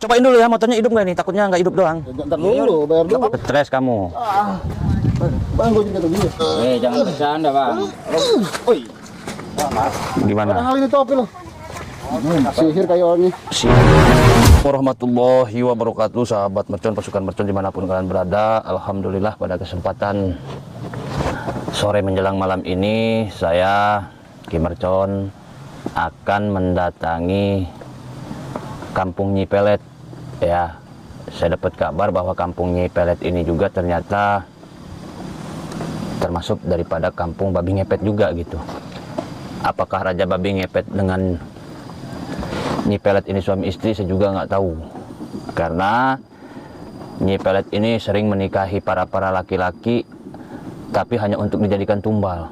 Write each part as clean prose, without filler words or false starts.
Cobain dulu ya, motornya hidup nggak nih? Takutnya nggak hidup doang. Ntar dulu, bayar dulu. Stres kamu. Bang, gue juga begini. Jangan bercanda bang. Woi. Gimana? Hal ini topi loh. Sihir kayak orangnya. Warahmatullahi wabarakatuh, sahabat mercon, pasukan mercon dimanapun kalian berada. Alhamdulillah pada kesempatan sore menjelang malam ini saya Ki Mercon akan mendatangi Kampung Nyi Pelet. Ya, saya dapat kabar bahwa Kampung Nyi Pelet ini juga ternyata termasuk daripada Kampung Babi Ngepet juga gitu. Apakah Raja Babi Ngepet dengan Nyi Pelet ini suami istri, saya juga nggak tahu. Karena Nyi Pelet ini sering menikahi para laki-laki, tapi hanya untuk dijadikan tumbal.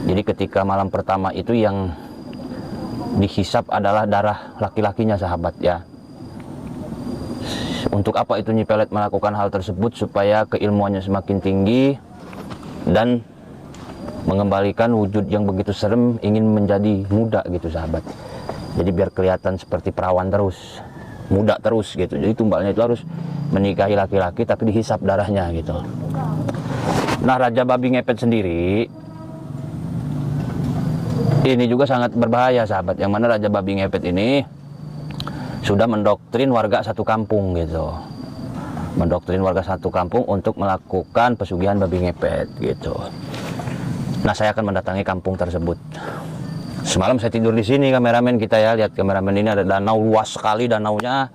Jadi ketika malam pertama itu yang dihisap adalah darah laki-lakinya, sahabat ya. Untuk apa itu Nyi Pelet melakukan hal tersebut? Supaya keilmuannya semakin tinggi dan mengembalikan wujud yang begitu serem, ingin menjadi muda gitu, sahabat. Jadi biar kelihatan seperti perawan terus, muda terus gitu. Jadi tumbalnya itu harus menikahi laki-laki tapi dihisap darahnya gitu. Nah, Raja Babi Ngepet sendiri ini juga sangat berbahaya, sahabat. Yang mana Raja Babi Ngepet ini sudah mendoktrin warga satu kampung gitu. Mendoktrin warga satu kampung untuk melakukan pesugihan babi ngepet gitu. Nah, saya akan mendatangi kampung tersebut. Semalam saya tidur di sini, kameramen kita ya. Lihat kameramen, ini ada danau, luas sekali danaunya.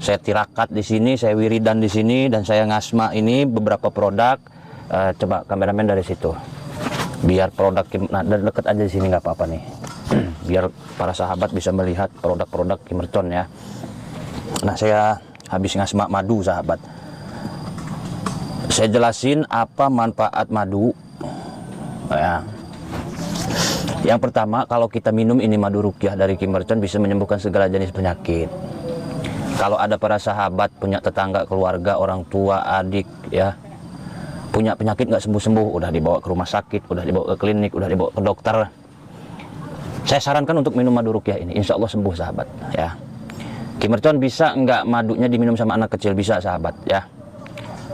Saya tirakat di sini, saya wiridan di sini, dan saya ngasma ini beberapa produk. Coba kameramen dari situ. Biar produk, nah deket aja di sini nggak apa-apa nih. Biar para sahabat bisa melihat produk-produk Ki Mercon ya. Nah, saya habis ngasma madu, sahabat. Saya jelasin apa manfaat madu. Ya. Yang pertama, kalau kita minum ini madu ruqyah dari Ki Mercon bisa menyembuhkan segala jenis penyakit. Kalau ada para sahabat punya tetangga, keluarga, orang tua, adik ya, punya penyakit nggak sembuh-sembuh, udah dibawa ke rumah sakit, udah dibawa ke klinik, udah dibawa ke dokter, saya sarankan untuk minum madu ruqyah ini, insya Allah sembuh, sahabat ya. Ki Mercon bisa nggak madunya diminum sama anak kecil? Bisa, sahabat ya.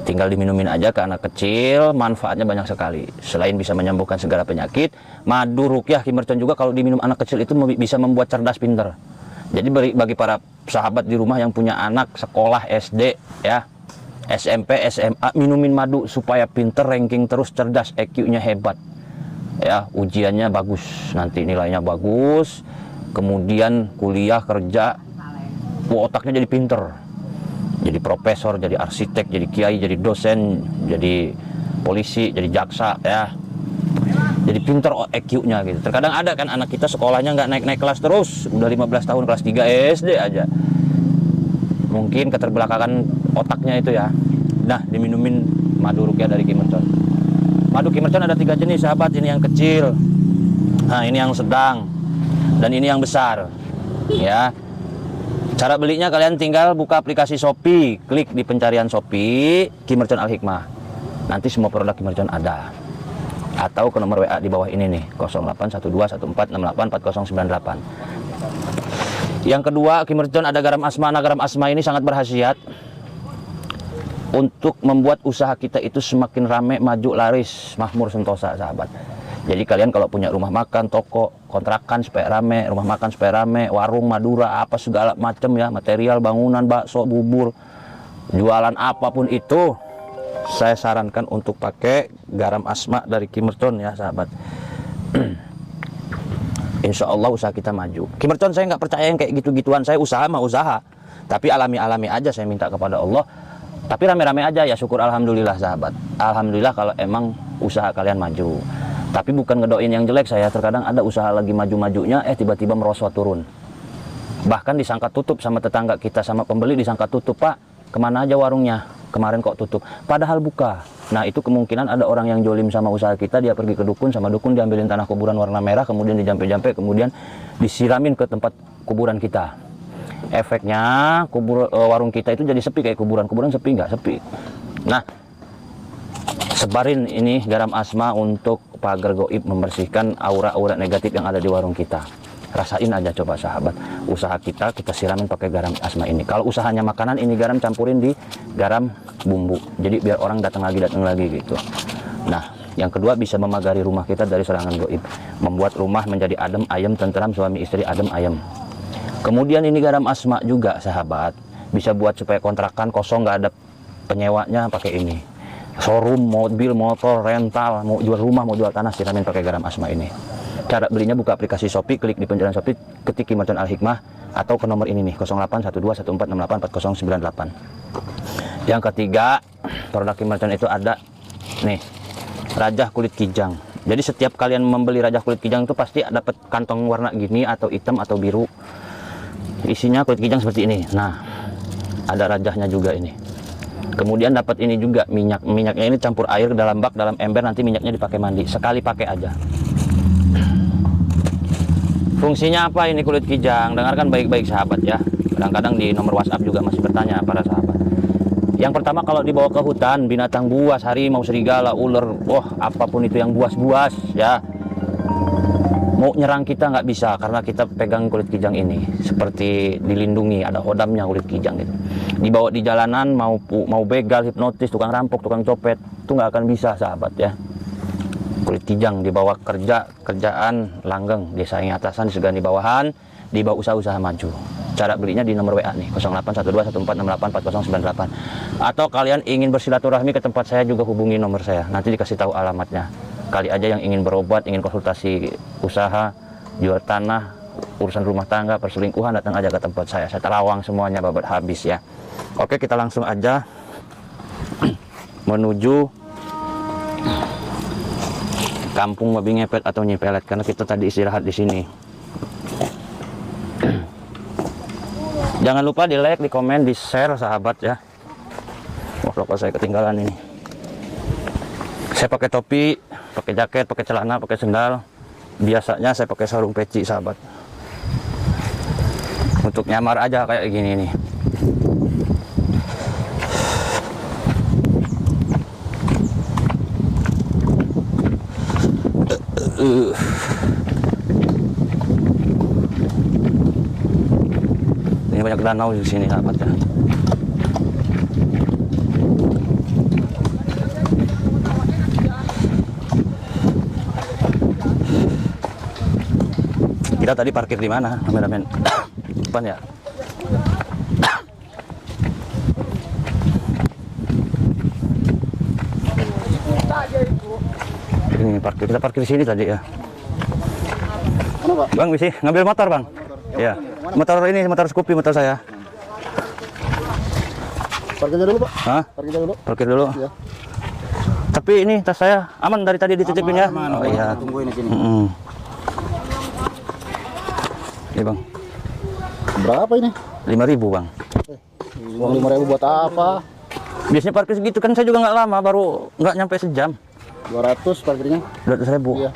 Tinggal diminumin aja ke anak kecil, manfaatnya banyak sekali. Selain bisa menyembuhkan segala penyakit, madu ruqyah Ki Mercon juga kalau diminum anak kecil itu bisa membuat cerdas, pinter. Jadi bagi para sahabat di rumah yang punya anak sekolah SD ya, SMP, SMA, minumin madu supaya pinter, ranking terus, cerdas, EQ-nya hebat ya, ujiannya bagus, nanti nilainya bagus, kemudian kuliah, kerja, otaknya jadi pinter, jadi profesor, jadi arsitek, jadi kiai, jadi dosen, jadi polisi, jadi jaksa ya, jadi pinter EQ-nya gitu. Terkadang ada kan anak kita sekolahnya nggak naik-naik kelas terus, udah 15 tahun kelas 3 SD aja, mungkin keterbelakangan otaknya itu ya. Nah, diminumin madu ruqyah dari Ki Mercon. Madu Ki Mercon ada 3 jenis, sahabat. Ini yang kecil, nah ini yang sedang, dan ini yang besar ya. Cara belinya kalian tinggal buka aplikasi Shopee, klik di pencarian Shopee Ki Mercon Al Hikmah, nanti semua produk Ki Mercon ada. Atau ke nomor WA di bawah ini nih, 081214684098. Yang kedua, Ki Mercon ada garam asma. Nah, garam asma ini sangat berkhasiat untuk membuat usaha kita itu semakin rame, maju, laris, makmur, sentosa, sahabat. Jadi kalian kalau punya rumah makan, toko, kontrakan supaya rame, rumah makan supaya rame, warung, Madura, apa segala macam ya, material bangunan, bakso, bubur, jualan apapun itu, saya sarankan untuk pakai garam asma dari Ki Mercon ya, sahabat. Insya Allah usaha kita maju. Ki Mercon saya nggak percaya yang kayak gitu-gituan. Saya usaha mah usaha, tapi alami-alami aja, saya minta kepada Allah. Tapi rame-rame aja ya, syukur alhamdulillah, sahabat. Alhamdulillah kalau emang usaha kalian maju. Tapi bukan ngedoin yang jelek saya. Terkadang ada usaha lagi maju-majunya, tiba-tiba merosot turun. Bahkan disangka tutup sama tetangga kita, sama pembeli disangka tutup. Pak, kemana aja warungnya? Kemarin kok tutup. Padahal buka. Nah, itu kemungkinan ada orang yang jolim sama usaha kita. Dia pergi ke dukun, sama dukun diambilin tanah kuburan warna merah, kemudian dijampe-jampe, kemudian disiramin ke tempat kuburan kita. Efeknya warung kita itu jadi sepi kayak kuburan. Kuburan sepi nggak? Sepi. Nah, sebarin ini garam asma untuk pagar goib, membersihkan aura-aura negatif yang ada di warung kita. Rasain aja coba sahabat, usaha kita siramin pakai garam Asma ini. Kalau usahanya makanan, ini garam campurin di garam bumbu, jadi biar orang datang lagi gitu. Nah, yang kedua bisa memagari rumah kita dari serangan gaib, membuat rumah menjadi adem ayem, tentram, suami istri adem ayem. Kemudian ini garam Asma juga sahabat, bisa buat supaya kontrakan kosong, nggak ada penyewanya, pakai ini. Showroom, mobil, motor, rental, mau jual rumah, mau jual tanah, siramin pakai garam Asma ini. Cara belinya buka aplikasi Shopee, klik di penjelasan Shopee, ketik Ki Mercon Al Hikmah, atau ke nomor ini nih 081214684098. Yang ketiga, produk Ki Mercon itu ada nih rajah kulit kijang. Jadi setiap kalian membeli rajah kulit kijang itu pasti dapat kantong warna gini atau hitam atau biru. Isinya kulit kijang seperti ini. Nah, ada rajahnya juga ini. Kemudian dapat ini juga minyaknya ini campur air ke dalam bak, dalam ember, nanti minyaknya dipakai mandi. Sekali pakai aja. Fungsinya apa ini kulit kijang? Dengarkan baik-baik sahabat ya. Kadang-kadang di nomor WhatsApp juga masih bertanya para sahabat. Yang pertama, kalau dibawa ke hutan, binatang buas, harimau, serigala, ular, apapun itu yang buas-buas ya, mau nyerang kita nggak bisa karena kita pegang kulit kijang ini. Seperti dilindungi, ada hodamnya kulit kijang gitu. Dibawa di jalanan, mau begal, hipnotis, tukang rampok, tukang copet, itu nggak akan bisa sahabat ya. Kulit kijang dibawa kerjaan langgeng, disaingi atasan, disegani bawahan, dibawa usaha-usaha maju. Cara belinya di nomor WA nih 081214684098. Atau kalian ingin bersilaturahmi ke tempat saya juga hubungi nomor saya, nanti dikasih tahu alamatnya. Kali aja yang ingin berobat, ingin konsultasi usaha, jual tanah, urusan rumah tangga, perselingkuhan, datang aja ke tempat saya terawang semuanya babat habis ya. Oke, kita langsung aja menuju kampung babi ngepet atau nyipelet, karena kita tadi istirahat di sini. Jangan lupa di like, di komen, di share sahabat ya. Wah, rokok saya ketinggalan ini. Saya pakai topi, pakai jaket, pakai celana, pakai sendal. Biasanya saya pakai sarung peci sahabat. Untuk nyamar aja kayak gini nih. Ini banyak danau di sini sahabat ya. Kita tadi parkir di mana? Kameramen. Depan ya. Ini parkir, kita parkir di sini tadi ya. Kenapa? Bang, bisa ngambil motor bang? Iya. Motor ini, motor Scoopy, motor saya. Parkir dulu, Pak. Hah? Parkir dulu. Parkir dulu. Iya. Tapi ini tas saya aman dari tadi dititipin ya. Aman, Oh iya. tungguin di sini. Iya bang. Berapa ini? 5.000 bang. Uang 5.000 buat apa? Biasanya parkir segitu kan, saya juga nggak lama, baru nggak nyampe sejam. 200 parkirnya. 200.000. Iya.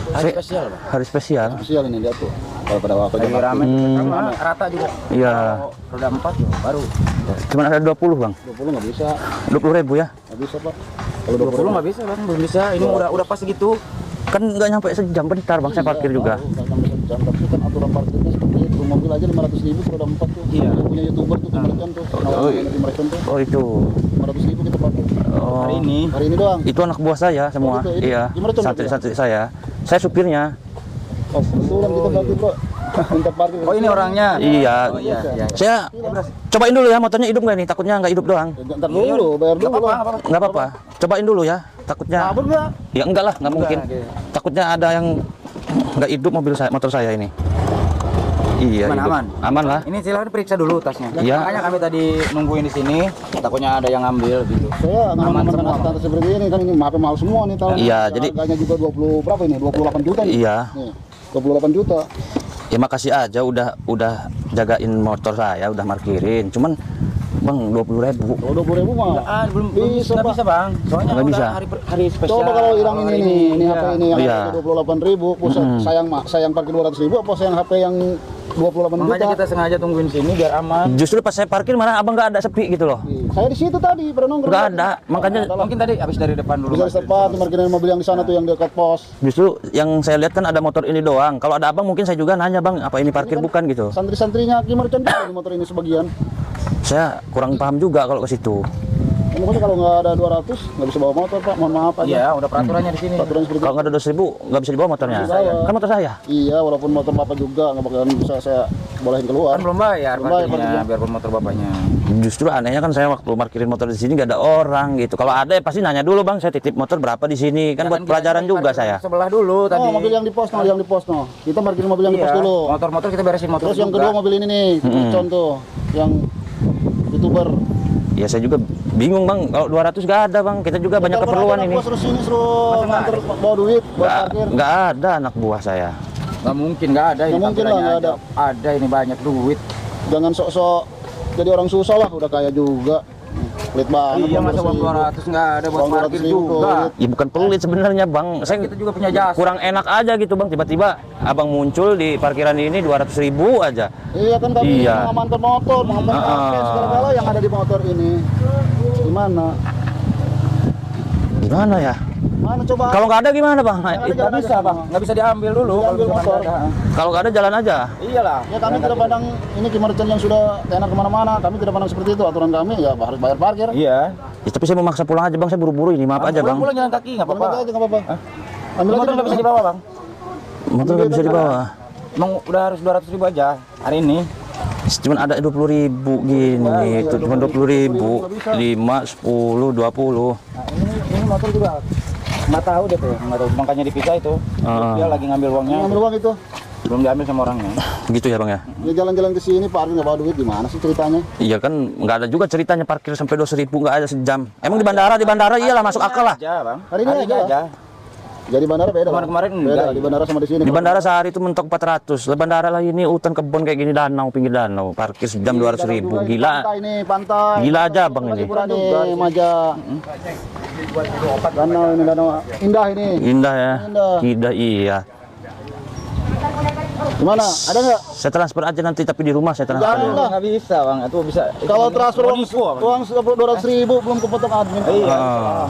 Hari spesial, Bang. Hari spesial. Spesial ini dia tuh. Kalau pada waktu Lagi rame, sama rata juga. Iya. Roda 4 tuh, baru. Cuman ada 20 bang. 20 nggak bisa. 20.000 ya. Nggak bisa, Pak. Kalau 20 nggak bisa, Bang. Belum bisa. Ini udah pas segitu. Kan nggak nyampe sejam, bentar bang, saya parkir juga. Jam, tapi kan aturan parkirnya seperti itu. Mobil aja 500.000 kalau udah 4 tuh. Iya. Punya YouTuber tuh, Mercon tuh. Mercon tuh. Oh itu. 500.000 kita parkir. Oh. Hari ini. Hari ini doang. Itu anak buah saya semua. Oh, gitu, ini Iya. gimana tuh, Santri-santri saya. Saya supirnya. Oh, kebetulan kita berarti, Bro. Minta parkir. Oh, ini orangnya. Iya. Oh iya, iya. Saya cobain dulu ya, motornya hidup nggak nih? Takutnya nggak hidup doang. Ntar dulu, bayar dulu. Nggak apa-apa. Cobain dulu ya. Takutnya. Kabur nggak? Ya enggak lah, nggak mungkin. gitu. Takutnya ada yang nggak hidup motor saya ini. Iya. Aman, hidup. aman. Aman lah. Ini silahkan periksa dulu tasnya. Iya. Makanya kami tadi nungguin di sini, takutnya ada yang ngambil gitu. Saya Aman ngaman semua, tante seperti ini kan ini mahal semua nih tahun. Iya, jadi- harganya juga 20 berapa ini? 28 juta nih. Iya. Nih, 28 juta. Ya makasih aja udah jagain motor saya, udah parkirin. Cuman Bang, 20.000. Kalau 20.000 mah belum bisa, nggak Pak. bisa bang. Soalnya Nggak udah bisa. hari spesial. Coba kalau hilang ini nih, ini iya. HP ini yang Iya. 28.000, pusat sayang parkir 200.000 apa sayang HP yang 28 Makanya juta? kita sengaja tungguin sini biar aman. Justru pas saya parkir mana abang nggak ada sepi gitu loh. Saya di situ tadi pernah nongkrong. Nggak ada, makanya Mungkin tadi habis dari depan dulu. Bisa Mas. sempat parkirin mobil yang di sana tuh yang dekat pos. justru yang saya lihat kan ada motor ini doang. Kalau ada abang mungkin saya juga nanya, bang, apa ini parkir bukan gitu. Santri-santrinya Kimercon juga di motor ini sebagian. Saya kurang paham juga kalau ke situ. Pokoknya kalau nggak ada 200 nggak bisa bawa motor, Pak. Mohon maaf aja. Iya, udah peraturannya di sini. Peraturan seperti Kalau nggak ada 200.000 nggak bisa dibawa motornya. Bisa dibawa. Kan motor saya. Iya, walaupun motor Bapak juga nggak bakalan bisa saya bolehin keluar. Kan belum bayar Belum bayar parkirnya, parkirnya. biarpun motor bapaknya. Justru anehnya kan saya waktu parkirin motor di sini nggak ada orang gitu. Kalau ada ya pasti nanya dulu, bang, saya titip motor berapa di sini. Kan buat pelajaran juga saya. Sebelah dulu tadi. Oh, mobil yang di pos, yang di pos, no. Kita parkirin mobil yang di Iya, pos dulu. motor-motor kita beresin motor Terus yang juga. kedua mobil ini nih, contoh yang YouTuber. Ya saya juga bingung, bang, kalau 200 nggak ada, bang. Kita juga banyak Telepon keperluan aja ini. anak buah suruh sini, suruh nganter bawa duit buat parkir. Nggak ada anak buah saya. Nggak mungkin, nggak ada. Nggak ini mungkin lah, tampilannya nggak aja. Ada ini banyak duit. Jangan sok-sok jadi orang susah lah, udah kaya juga. Pelit banget. Iya, uang masa uang 200.000. 200 nggak ada buat Uang parkir 200.000 juga. duit. Ya bukan pelit sebenarnya, bang. Saya Kita juga punya jasa. kurang enak aja gitu, bang. Tiba-tiba abang muncul di parkiran ini 200.000 aja. Iya kan kami Iya. mengamankan motor, mengamankan HP segala-gala yang ada di motor ini. Gimana? Gimana ya? Mana coba? Kalau nggak ada gimana, bang? Nggak bisa bang, nggak bisa diambil dulu. Diambil kalau motor. misalkan ada. Kalau nggak ada jalan aja. Iyalah. Ya kami tidak pandang ini Kimercon yang sudah tenar kemana-mana. Kami tidak pandang seperti itu. Aturan kami ya harus bayar parkir. Iya. Ya, tapi saya mau maksa pulang aja, bang. Saya buru-buru ini, maaf aja, bang. Pulang jalan kaki nggak Ambil apa-apa. aja nggak apa-apa. Ambil Motor aja nggak bisa dibawa bang. Motor nggak bisa dibawa. Emang udah harus 200.000 aja hari ini. Cuman ada 20.000 gini, itu cuma 20.000, 5, 10, 20. Nah, ini motor juga nggak tahu deh tuh, nggak tahu. Makanya dipisah itu. Dia lagi ngambil uangnya. Ambil uang itu. Belum diambil sama orangnya. Gitu ya, bang ya? Ya jalan-jalan ke sini parkir nggak bawa duit gimana sih ceritanya? Iya kan, nggak ada juga ceritanya parkir sampai 200.000, nggak ada sejam. Emang di bandara iyalah masuk akal lah. Aja bang. Hari ini aja. aja. Jadi bandara beda. Kemarin-kemarin beda enggak. di bandara sama di sini. Di bandara sehari itu mentok 400. Di bandara lah ini hutan kebun kayak gini, danau, pinggir danau, parkir sejam 200.000. Gila. Pantai nih, pantai. Gila aja, bang, ini. Hiburan nih, Maja. Danau ini, danau indah ini. Indah ya. Indah. Tidak, iya. Gimana? Ada nggak? Saya transfer aja nanti, tapi di rumah saya transfer. Jangan lah. Nggak bisa bang, itu bisa. Kalau transfer uang, Nipu, Bang. uang 200.000 belum kepotong admin. Iya. Ah,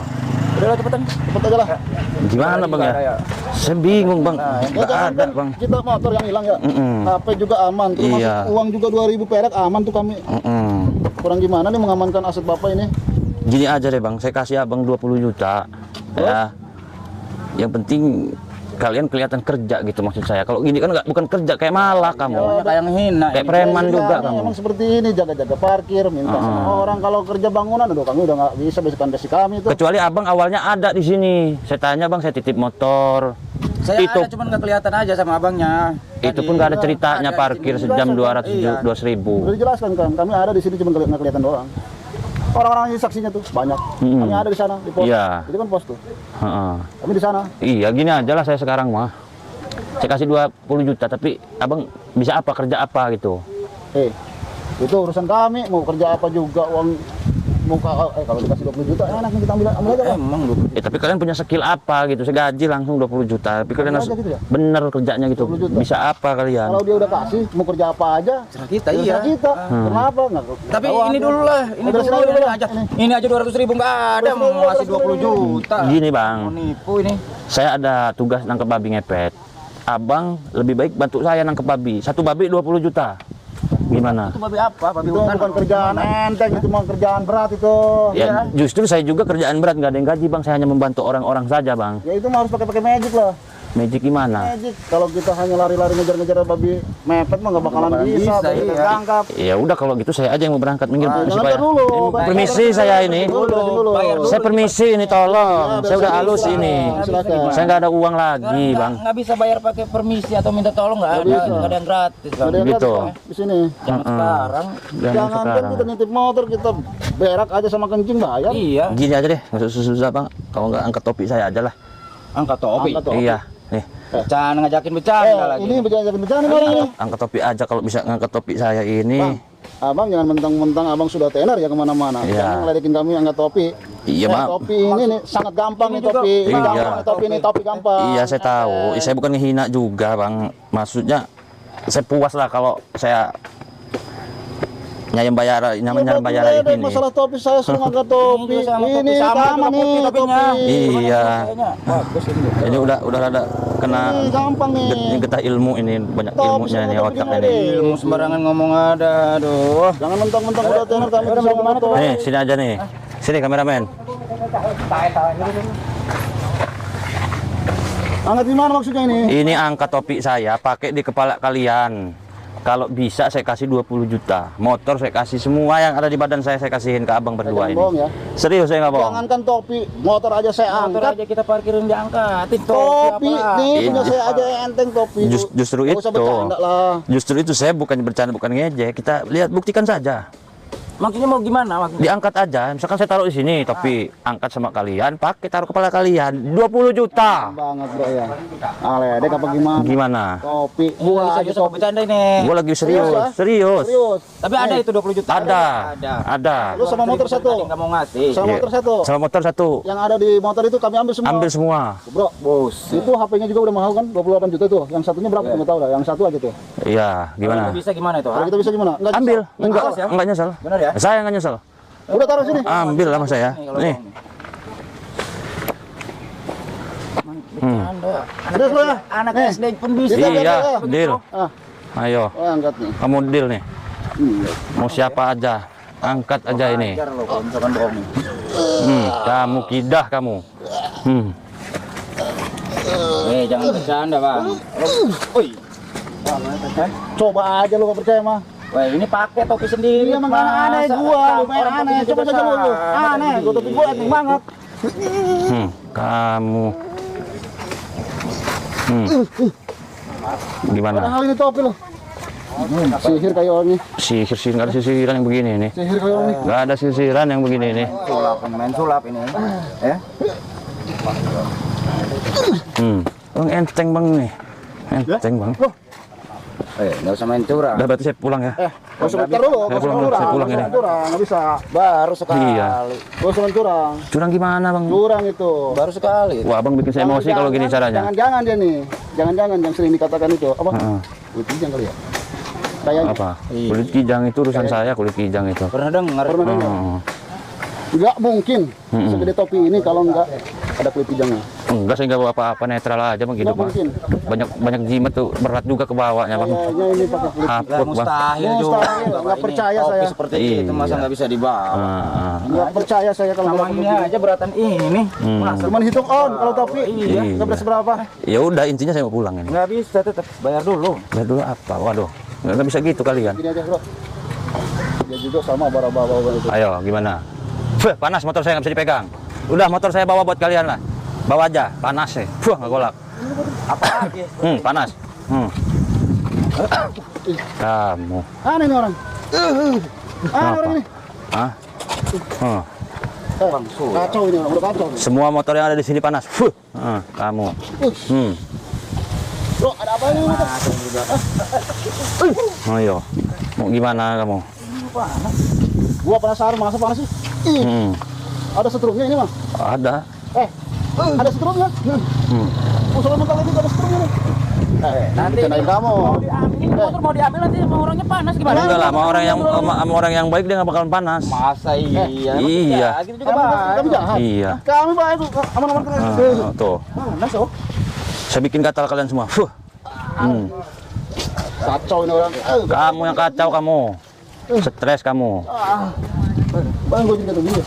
Udah lah cepetan. Cepet aja lah. gimana, bang ya? Saya bingung, bang. Ya, Nggak jangan ada, kan bang. kita motor yang hilang ya. HP juga aman. Terus Iya. masuk uang juga 2.000 perak aman tuh kami. Kurang gimana nih mengamankan aset bapak ini? Gini aja deh, bang. Saya kasih abang 20 juta. Ya. Yang penting kalian kelihatan kerja gitu maksud saya. Kalau gini kan bukan kerja, kayak malah kamu. Kayak yang hina. Kayak preman Ya, juga ini kamu. emang seperti ini, jaga-jaga parkir, minta sama orang. Kalau kerja bangunan, aduh kami udah nggak bisa basikan basic kami tuh. Kecuali abang awalnya ada di sini. Saya tanya, bang, saya titip motor. Saya itu ada cuman nggak kelihatan aja sama abangnya. itu pun nggak ada ceritanya parkir sejam 200 200.000. Udah dijelaskan kan, kami ada di sini cuma nggak kelihatan doang. Orang-orang ini saksinya tuh banyak. Kami ada di sana di pos. Iya. Itu kan pos tuh. Heeh. Kami di sana. Iya, gini aja lah saya sekarang mah. Saya kasih 20 juta, tapi abang bisa apa, kerja apa gitu. Itu urusan kami, mau kerja apa juga uang kalau dikasih 20 juta enak kita ambil aja lah. Emang lu. Tapi kalian punya skill apa gitu? Saya gaji langsung 20 juta, tapi kalian harus aja gitu ya? bener kerjanya gitu. 20 juta. Bisa apa kalian? Kalau dia udah kasih, mau kerja apa aja, Serah kita ya iya. urusan kita. Kenapa? Nggak Tapi tahu ini aku. dulu lah, ini Udah dulu sini dulu lah. aja. Ini aja 200.000 nggak ada, mau ngasih 20 juta. Gini, bang. Mau nipu ini. Saya ada tugas nangkep babi ngepet. Abang lebih baik bantu saya nangkep babi. Satu babi 20 juta. Gimana? Itu babi apa? Babi Itu hutan. bukan kerjaan enteng, itu mah kerjaan berat itu. Ya, justru saya juga kerjaan berat, nggak ada yang gaji, bang. Saya hanya membantu orang-orang saja, bang. Ya itu mah harus pakai magic lah. Magic gimana? Magic. Kalau kita hanya lari-lari ngejar-ngejar babi mepet mah nggak bakalan bisa. bisa, Kita iya. tangkap. Ya udah kalau gitu saya aja yang mau berangkat minggir Jangan supaya. dulu. Permisi saya ini. Dulu. Saya permisi ini tolong. Saya udah halus ini. Silakan. Saya nggak ada uang lagi, bang. Nggak bisa bayar pakai permisi atau minta tolong, nggak ada yang gratis bang. Ada yang Gitu. lihat di sini. Zaman sekarang. Jangan Jangan kan sekarang. kita nitip motor kita berak aja sama kencing bayar. Iya. Gini aja deh, nggak susah-susah, bang. Kalau nggak angkat topi saya aja lah. Angkat topi. Angkat topi. Iya, nih. Jangan ngajakin bercanda lagi. Ini bercanda-bercanda nih orang ini. Angkat topi aja kalau bisa ngangkat topi saya ini. Bang, Abang jangan mentang-mentang abang sudah tenar ya kemana-mana. Iya. Jangan ngeledekin kami angkat topi. Iya, Mak. Topi ini nih sangat gampang nih topi. Ini Iya. gampang nih topi ini topi gampang. Iya, saya tahu. Saya bukan ngehina juga, Bang. Maksudnya saya puas lah kalau saya nyayam bayar ini. Masalah topi saya suruh angkat topi. Ini sama nih topi. Iya. Bagus ini. Ini udah ada kena Ini gampang nih. ini getah ilmu ini, banyak Topi ilmunya sama ini topi otak gini, ini. Dek. Ilmu sembarangan ngomong ada, aduh. Jangan mentang-mentang udah tenar kami bisa angkat topi. Nih, sini aja nih. Sini kameramen. Angkat di mana maksudnya ini? Ini angkat topi saya pakai di kepala kalian. Kalau bisa saya kasih 20 juta. Motor saya kasih semua yang ada di badan saya kasihin ke abang berdua Jangan bohong ini. ya. Serius saya nggak bohong. Jangankan topi, motor aja saya Motor angkat. aja kita parkirin diangkatin Topi apa? nih punya Iya. saya aja yang enteng topi. Justru Nggak usah itu. bercanda lah. Justru itu saya bukan bercanda, bukan ngejek. Kita lihat buktikan saja. Maksudnya mau gimana maksudnya? Diangkat aja. Misalkan saya taruh di sini, tapi angkat sama kalian, pakai taruh kepala kalian. 20 juta. Banget bro ya. Aledek apa gimana? Gimana? Topi, Bisa gua aja bisa topi. bercanda ini. Gua lagi serius, ya? serius. Serius. Tapi ada itu 20 juta. Ada. Ada. Lu sama motor satu. Enggak mau ngasih. Sama Iya. motor satu. Sama motor satu. Yang ada di motor itu kami ambil semua. Ambil semua. Bro, Bos. itu HP-nya juga udah mahal kan? 28 juta tuh. Yang satunya berapa? Nggak tahu dah. Yang satu aja tuh. Iya, Kalau gimana? bisa gimana itu? Kalau kita bisa gimana? Nggak Ambil. nyesel. Enggak, Nyesel ya? enggak nyesel. Benar ya? Saya enggak nyesel. Udah taruh sini. Ambil sama saya. Nih. Bercanda. Serius lo ya? Anak Nih. SD pun bisa. Bisa, Iya, bisa. deal. Ah, Ayo, oh, angkat nih. kamu deal nih. Iya. Mau siapa aja, angkat aja ini. Ajar lo kalau misalkan bohong. Kamu kidah kamu. Jangan bercanda, Bang. Woi. Coba aja lu nggak percaya mah. Wah, ini pakai topi sendiri. Iya emang aneh gua, lumayan aneh. Coba saja lu. Aneh, gua topi gua aneh banget. Kamu. Gimana? Padahal ini topi lo. Sihir kayak orang nih. Sihir nggak ada sisiran yang begini nih. Sihir kayak orang nih. Nggak ada sisiran yang begini nih. Sulap, main sulap ini. Ya. Bang enteng bang nih. Enteng bang. Nggak usah main curang. Udah berarti saya pulang ya. Gua sebentar dulu, Saya gua pulang, curang. saya pulang ini. Curang, nggak bisa. Baru sekali. Iya. Gua cuma curang. Curang gimana bang? Curang itu. Baru sekali. Wah abang bikin saya emosi kalau gini caranya. Jangan-jangan dia nih. Jangan-jangan yang sering dikatakan itu. Apa? Heeh. Kulit kijang kali ya? Kayaknya. Apa? Kulit kijang itu urusan saya, kulit kijang itu. Pernah dengar? Pernah dengar? Nggak mungkin segede topi ini kalau nggak ada kulit kijangnya. Enggak, saya nggak bawa apa-apa, netral aja bang gitu Nggak bang. mungkin. Banyak jimat tuh, berat juga ke bawahnya bang. Kayaknya ini pakai kulit. Hapuk bang. Mustahil juga. Mustahil, nggak percaya Topi saya. seperti itu masa nggak bisa dibawa. Nggak percaya saya kalau nggak Namanya aja beratan ini. Masa Cuman hitung on kalau topi. Iya. Nggak berapa seberapa. Ya udah intinya saya mau pulang ini. nggak bisa tetap bayar dulu. Lihat dulu apa? Waduh, nggak bisa gitu kalian. Gini aja bro. Dia juga sama bara-bara itu. Ayo gimana? Panas motor saya nggak bisa dipegang. Udah motor saya bawa buat kalian lah. Bawa aja, panas sih. Nggak golak. Apa lagi? Panas. Kamu. Aneh nih orang. Aneh orang ini. Hah? Kacau ini orang, udah kacau. Semua motor yang ada di sini panas. Kamu. Bro, ada apa ini motor? Ayo. Mau gimana kamu? Gua penasaran masa panas sih. Ada setrumnya ini mah. Ada. Ada setrumnya. Usulan mental itu ada setrumnya nih. Nanti Kenain kamu. ini motor mau diambil nanti sama orangnya panas gimana? Enggak lah, sama orang yang baik dia nggak bakalan panas. Masa iya? Iya. Ya, gitu juga baik. Kami jahat. Iya. Kami baik, aman-aman keren. Tuh. Panas oh. Saya bikin gatal kalian semua. Kacau ini orang. Kamu yang kacau kamu. Stres kamu. Bang gue juga begini.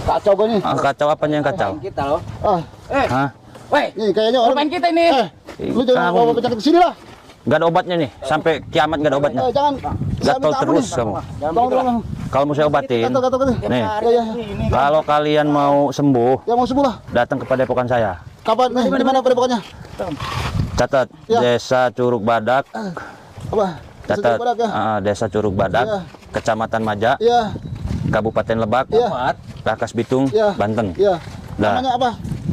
Kacau gue nih. Kacau apanya yang kacau? Kita loh. Hah? Woi, Nih kayaknya orang. main kita ini. Lu jangan bawa penyakit ke sini lah. Gak ada obatnya nih. Sampai kiamat gak ada obatnya. Jangan. Gatal terus kamu. Tolong. Kalau mau saya obatin, Gatal. nih. Ya. Kalau kalian mau sembuh, Ya mau sembuh lah. datang ke padepokan saya. Kapan nih? Di mana padepokannya? Catat Ya. Desa Curug Badak. Apa? Catat Badak ya? Desa Curug Badak, Ya. Kecamatan Maja, Iya. Kabupaten Lebak, Iya. Rakas Bitung, Iya. Banten. Iya. Nah. Namanya apa?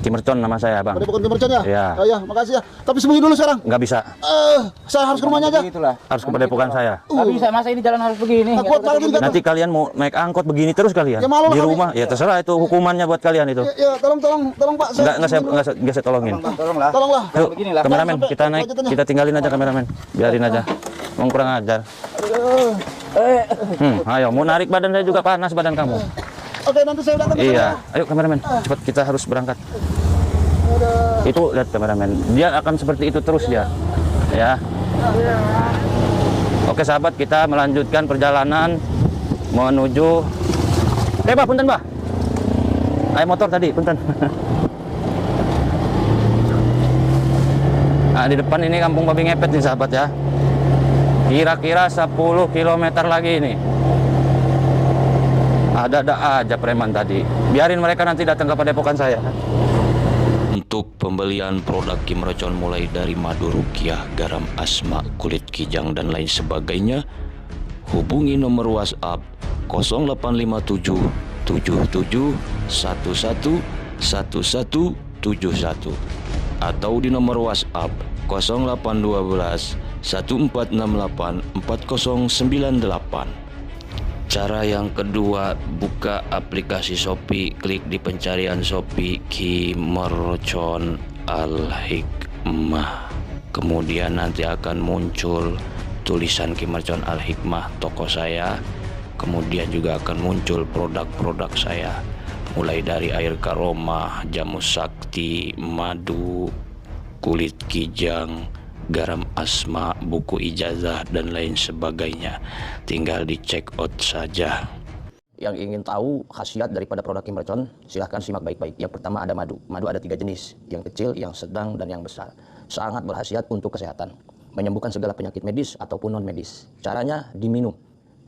Kimercon nama saya, Bang. Padepokan Kimercon ya? Iya. Ya, makasih ya. Tapi sembunyi dulu sekarang. Nggak bisa. Saya harus ke rumahnya aja. Begitulah. Harus ke padepokan saya. Nggak bisa, masa ini jalan harus begini. Nah, kuat banget ini, Kak. Nanti kalian mau naik angkot begini terus kalian Ya, malu lah di kami. rumah. Ya terserah itu hukumannya buat kalian itu. Ya, tolong Pak. Nggak saya tolongin. Tolonglah. Tolonglah. Yuk, Beginilah. kameramen, Sampai kita naik, lanjutannya. kita tinggalin aja kameramen, biarin aja. Mau kurang ajar. Ayo, mau narik badan saya juga panas badan kamu. Oke, nanti saya datang ke Iya, ayo kameramen, cepat kita harus berangkat. Itu lihat kameramen, dia akan seperti itu terus dia, ya. Oke sahabat, kita melanjutkan perjalanan menuju. Bah, punten bah. Ayo motor tadi, punten. Nah, di depan ini kampung babi ngepet nih sahabat ya. Kira-kira 10 km lagi ini. Ada aja preman tadi. Biarin mereka nanti datang ke padepokan saya. Untuk pembelian produk Kimercon mulai dari madu rukyah, garam asma, kulit kijang dan lain sebagainya, hubungi nomor WhatsApp 0857 77 11 1171 atau di nomor WhatsApp 0812 1468 4098. Cara yang kedua, buka aplikasi Shopee, klik di pencarian Shopee Kimercon Al-Hikmah. Kemudian nanti akan muncul tulisan Kimercon Al-Hikmah toko saya. Kemudian juga akan muncul produk-produk saya, mulai dari air karomah, jamu sakti, madu, kulit kijang, garam asma, buku ijazah dan lain sebagainya. Tinggal di check out saja. Yang ingin tahu khasiat daripada produk Kimercon, silahkan simak baik-baik. Yang pertama ada madu. Madu ada 3 jenis, yang kecil, yang sedang, dan yang besar. Sangat berkhasiat untuk kesehatan, menyembuhkan segala penyakit medis ataupun non medis. Caranya diminum.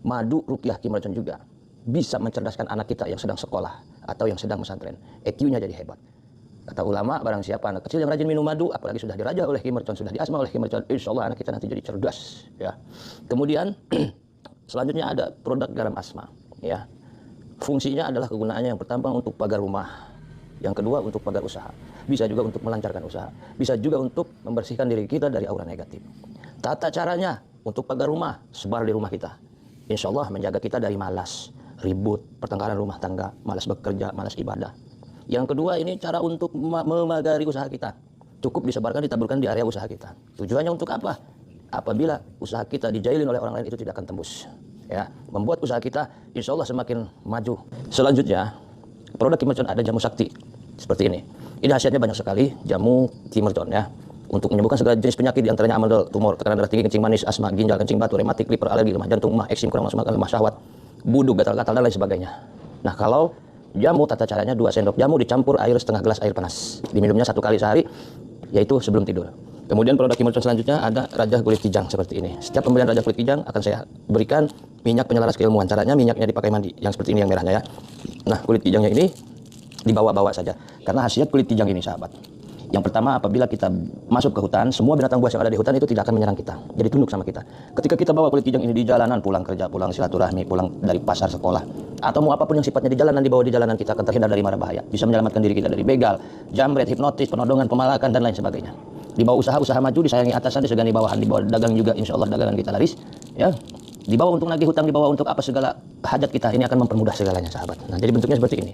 Madu rukyah Kimercon juga bisa mencerdaskan anak kita yang sedang sekolah atau yang sedang pesantren. EQ-nya jadi hebat. Kata ulama, barang siapa anak kecil yang rajin minum madu, apalagi sudah diraja oleh Kimercon, sudah diasma oleh Kimercon, insya Allah anak kita nanti jadi cerdas. Ya. Kemudian selanjutnya ada produk garam asma. Ya. Fungsinya adalah kegunaannya yang pertama untuk pagar rumah, yang kedua untuk pagar usaha, bisa juga untuk melancarkan usaha, bisa juga untuk membersihkan diri kita dari aura negatif. Tata caranya untuk pagar rumah, sebar di rumah kita. Insya Allah menjaga kita dari malas, ribut, pertengkaran rumah tangga, malas bekerja, malas ibadah. Yang kedua ini cara untuk memagari usaha kita. Cukup disebarkan, ditaburkan di area usaha kita. Tujuannya untuk apa? Apabila usaha kita dijailin oleh orang lain itu tidak akan tembus. Ya, membuat usaha kita insya Allah semakin maju. Selanjutnya, produk Kimercon ada jamu sakti seperti ini. Ini khasiatnya banyak sekali, jamu Kimercon ya. Untuk menyembuhkan segala jenis penyakit diantaranya amaldal, tumor, tekanan darah tinggi, kencing manis, asma, ginjal, kencing batu, rematik, liver, alergi, lemah jantung, mah, eksim, kurang nafsu makan, lemah syahwat, buduk, gatal-gatal dan lain sebagainya. Nah, kalau jamu tata caranya 2 sendok jamu dicampur air setengah gelas air panas. Diminumnya 1 kali sehari, yaitu sebelum tidur. Kemudian produk Kimercon selanjutnya ada raja kulit kijang seperti ini. Setiap pembelian raja kulit kijang akan saya berikan minyak penyelaras keilmuan. Caranya minyaknya dipakai mandi, yang seperti ini yang merahnya ya. Nah, kulit kijangnya ini dibawa-bawa saja. Karena khasiat kulit kijang ini sahabat, yang pertama, apabila kita masuk ke hutan, semua binatang buas yang ada di hutan itu tidak akan menyerang kita. Jadi tunduk sama kita. Ketika kita bawa kulit kijang ini di jalanan, pulang kerja, pulang silaturahmi, pulang dari pasar sekolah, atau mau apapun yang sifatnya di jalanan, dibawa di jalanan, kita akan terhindar dari mara bahaya. Bisa menyelamatkan diri kita dari begal, jamret, hipnotis, penodongan, pemalakan, dan lain sebagainya. Dibawa usaha maju, disayangi atasan, disegani bawahan, dibawa dagang juga, insya Allah dagangan kita laris. Ya. Dibawa untuk nagih hutang, dibawa untuk apa segala hajat kita. Ini akan mempermudah segalanya sahabat. Nah, jadi bentuknya seperti ini.